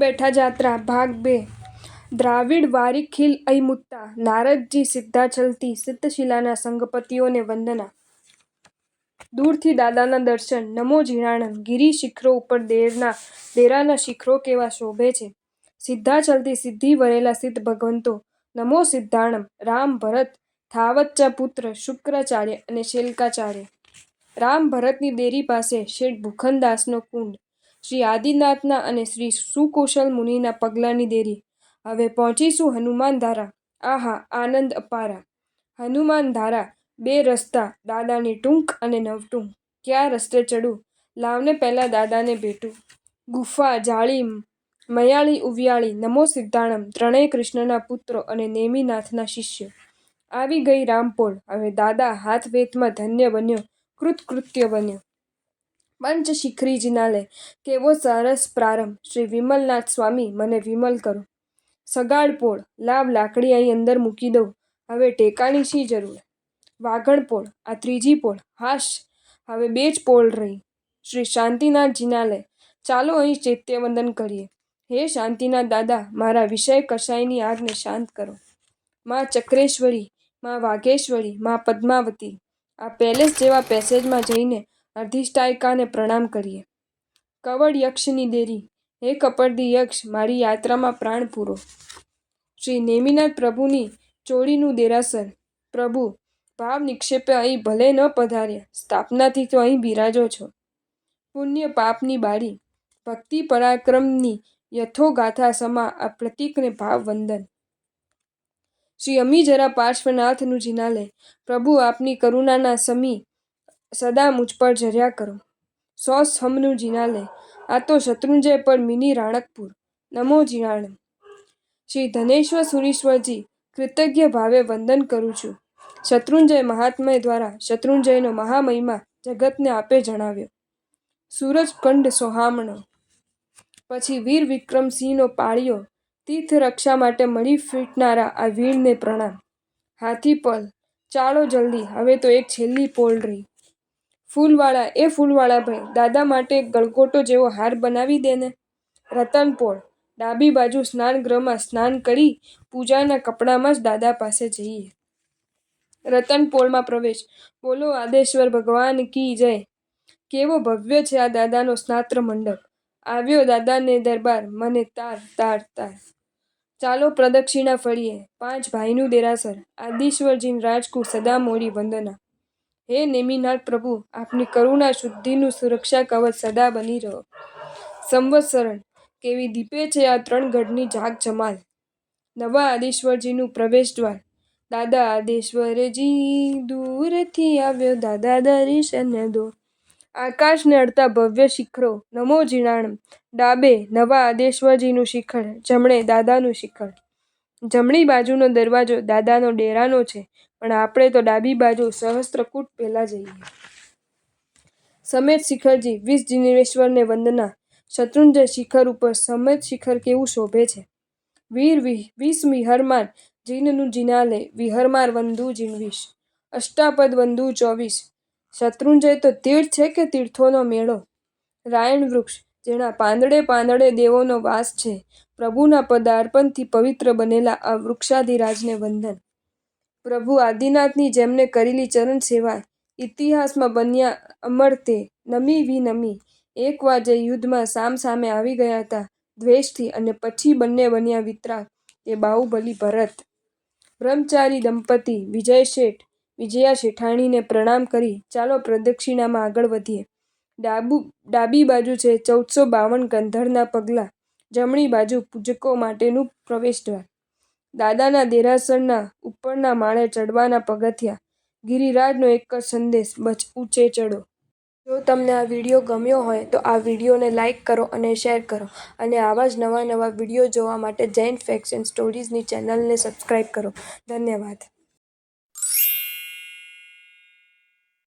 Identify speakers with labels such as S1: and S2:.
S1: બેઠા જાત્રા ભાગ 2 દ્રાવિડ વારી ખીલ અયમુત્તા નારદજી સિદ્ધાચલથી સિદ્ધશિલાના સંગપતિઓને વંદના। દૂરથી દાદાના દર્શન નમો ઝીણાણમ ગિરી શિખરો ઉપર દેરાના શિખરો કેવા શોભે છે। સિદ્ધાચલથી સિદ્ધિ વરેલા સિદ્ધ ભગવંતો નમો સિદ્ધાણમ રામ ભરત થાવચ્ચા પુત્ર શુક્રાચાર્ય અને શેલ્કાચાર્ય। રામ ભરતની દેરી પાસે શેઠ ભૂખનદાસનો કુંડ, શ્રી આદિનાથના અને શ્રી સુકુશલ મુનિના પગલાંની દેરી। હવે પહોંચીશું હનુમાન ધારા, આહા આનંદ અપારા। હનુમાન ધારા 2 રસ્તા, દાદાની ટૂંક અને નવટૂંક। ક્યાં રસ્તે ચડું, લાવને પહેલા દાદાને ભેટું। ગુફા જાળી મયાળી ઉવિયાળી નમો સિદ્ધાણમ ત્રણેય કૃષ્ણના પુત્રો અને નેમિનાથના શિષ્યો। આવી ગઈ રામપોળ, હવે દાદા હાથ વેતમાં ધન્ય બન્યો, કૃતકૃત્ય બન્યો। પંચશિખરી જિનાલય કેવો સરસ પ્રારંભ, શ્રી વિમલનાથ સ્વામી મને વિમલ કરો। સગાડ પોળ, લાવ લાકડી અહીં અંદર મૂકી દઉં, હવે ટેકાની શી જરૂર। વાઘણ પોળ, આ ત્રીજી પોળ, હાશ હવે 2 જ પોળ રહી। શ્રી શાંતિનાથ જિનાલય, ચાલો અહીં ચૈત્યવંદન કરીએ। હે શાંતિનાથ દાદા, મારા વિષય કષાયની આગને શાંત કરો। માં ચક્રેશ્વરી, માં વાઘેશ્વરી, માં પદ્માવતી, આ પેલેસ જેવા પેસેજમાં જઈને અધિષ્ઠાયિકાને પ્રણામ કરીએ। કવડ યક્ષની દેરી, હે કપર્દી યક્ષ, મારી યાત્રામાં પ્રાણ પૂરો। શ્રી નેમિનાથ પ્રભુની ચોળીનું દેરાસર, પ્રભુ ભાવ નિક્ષેપે અહીં ભલે ન પધાર્યા, સ્થાપનાથી તો અહીં બિરાજો છો। પુણ્ય પાપની બારી, ભક્તિ પરાક્રમની યથોગાથા સમા આ પ્રતીકને ભાવ વંદન। શ્રી અમીજરા પાર્શ્વનાથનું જિનાલય, પ્રભુ આપની કરુણાના સમી સદા મુझ પર ઝર્યા કરો। સૌસહમનું જિનાલય, આ તો શત્રુંજય પર મિની રાણકપુર, નમો ઝીણાણમ। શ્રી ધનેશ્વર સુરીશ્વરજી, કૃતજ્ઞ ભાવે વંદન કરું છું। શત્રુંજય મહાત્મ્ય દ્વારા શત્રુંજયનો મહામહિમા જગતને આપે જણાવ્યો। સૂરજકંડ સોહામણો, પછી વીર વિક્રમસિંહનો પાળિયો, તીર્થ રક્ષા માટે મળી ફીટનારા આ વીરને પ્રણામ। હાથીપલ, ચાલો જલ્દી, હવે તો એક છેલ્લી પોળ રહી। ફૂલવાળા, એ ફૂલવાળા ભાઈ, દાદા માટે એક ગલગોટો જેવો હાર બનાવી દે ને। રતનપોળ, ડાબી બાજુ સ્નાનગૃહમાં સ્નાન કરી પૂજાના કપડામાં જ દાદા પાસે જઈએ। રતનપોળમાં પ્રવેશ, બોલો આદેશ્વર ભગવાન કી જય। કેવો ભવ્ય છે આ દાદાનો સ્નાત્ર મંડપ, આવ્યો દાદાને દરબાર, મને તાર તાર તાર। ચાલો પ્રદક્ષિણા ફળીએ, 5 ભાઈનું દેરાસર, આદિશ્વરજી રાજકુળ સદા મોરી વંદના। હે નેમિનાથ પ્રભુ, આપની કરુણા શુદ્ધિનું સુરક્ષા કવચ સદા બની રહો। સંવત્સરણ, કેવી દીપે છે આ 3 ગઢની જાગ જમાલ। નવા આદેશ્વરજીનું પ્રવેશ દ્વાર, દાદા આદેશ્વરજી દૂરથી આવ્યો, દાદા દર્શન દો। આકાશને અડતા ભવ્ય શિખરો, નમો ઝીણાણમ। ડાબે નવા આદેશ્વરજીનું શિખર, જમણે દાદાનું શિખર। જમણી બાજુનો દરવાજો દાદાનો ડેરાનો છે, પણ આપણે તો ડાબી બાજુ સહસ્ત્રકૂટ પહેલા જઈએ। સમેત શિખરજી, વિષ જિનેશ્વરને વંદના। શત્રુંજય શિખર ઉપર સમેત શિખર કેવું શોભે છે। વીર વિષ વિહરમાર જીનનું જિનાલય, વિહરમાર વંદુ જીનવીશ। અષ્ટાપદ વંદુ 24, શત્રુંજય તો તીર્થ છે કે તીર્થોનો મેળો। રાયણ વૃક્ષ, જેના પાંદડે પાંદડે દેવોનો વાસ છે, પ્રભુના પદાર્પણથી પવિત્ર બનેલા આ વૃક્ષાધિરાજને વંદન। પ્રભુ આદિનાથની જેમને કરેલી ચરણ સેવા, ઇતિહાસમાં બન્યા અમર તે, નમી વિનમી। એકવાર જે યુદ્ધમાં સામસામે આવી ગયા હતા દ્વેષથી, અને પછી બંને બન્યા વિતરાગ, તે બાહુબલી ભરત। બ્રહ્મચારી દંપતી વિજય શેઠ, વિજયા શેઠાણીને પ્રણામ કરી ચાલો પ્રદક્ષિણામાં આગળ વધીએ। ડાબી બાજુ છે 1452 ગંધર્વના પગલાં, જમણી બાજુ પૂજકો માટેનું પ્રવેશદ્વાર। દાદાના દેરાસરના ઉપરના માળે ચડવાના પગથિયાં, ગિરિરાજનો એક જ સંદેશ, બસ ઊંચે ચડો। જો તમને આ વિડીયો ગમ્યો હોય તો આ વિડીયોને લાઇક કરો અને શેર કરો, અને આવા જ નવા વિડીયો જોવા માટે જૈન ફેક્ટ્સ એન્ડ સ્ટોરીઝની ચેનલને સબસ્ક્રાઈબ કરો। ધન્યવાદ।